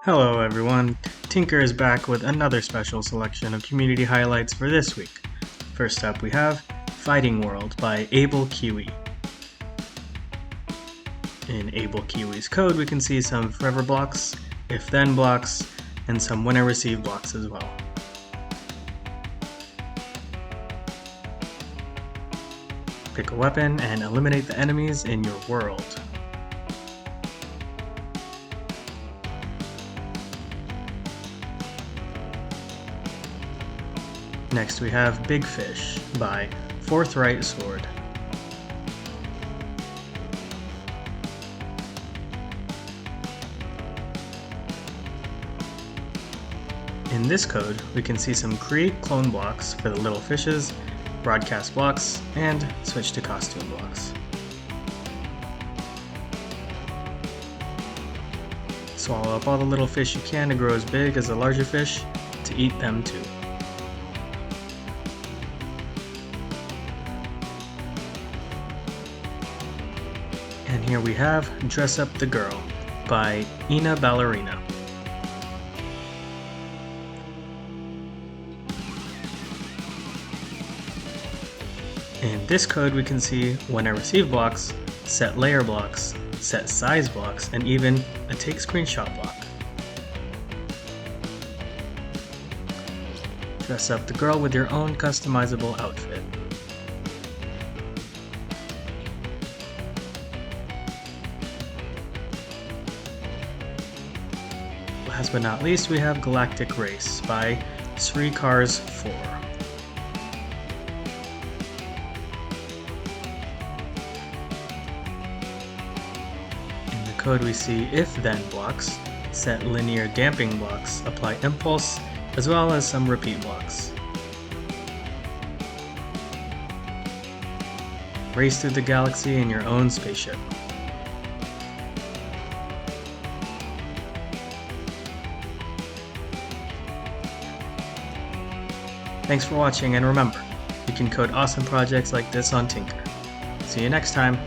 Hello everyone, Tynker is back with another special selection of community highlights for this week. First up we have Fighting World by Able Kiwi. In Able Kiwi's code we can see some forever blocks, if then blocks, and some when I receive blocks as well. Pick a weapon and eliminate the enemies in your world. Next we have Big Fish by Forthright Sword. In this code, we can see some create clone blocks for the little fishes, broadcast blocks, and switch to costume blocks. Swallow up all the little fish you can to grow as big as the larger fish to eat them too. And here we have Dress Up the Girl by Ballerina. In this code we can see when I receive blocks, set layer blocks, set size blocks, and even a take screenshot block. Dress up the girl with your own customizable outfit. Last but not least, we have Galactic Race by Cars 4. In the code we see if-then blocks, set linear damping blocks, apply impulse, as well as some repeat blocks. Race through the galaxy in your own spaceship. Thanks for watching, and remember, you can code awesome projects like this on Tynker. See you next time!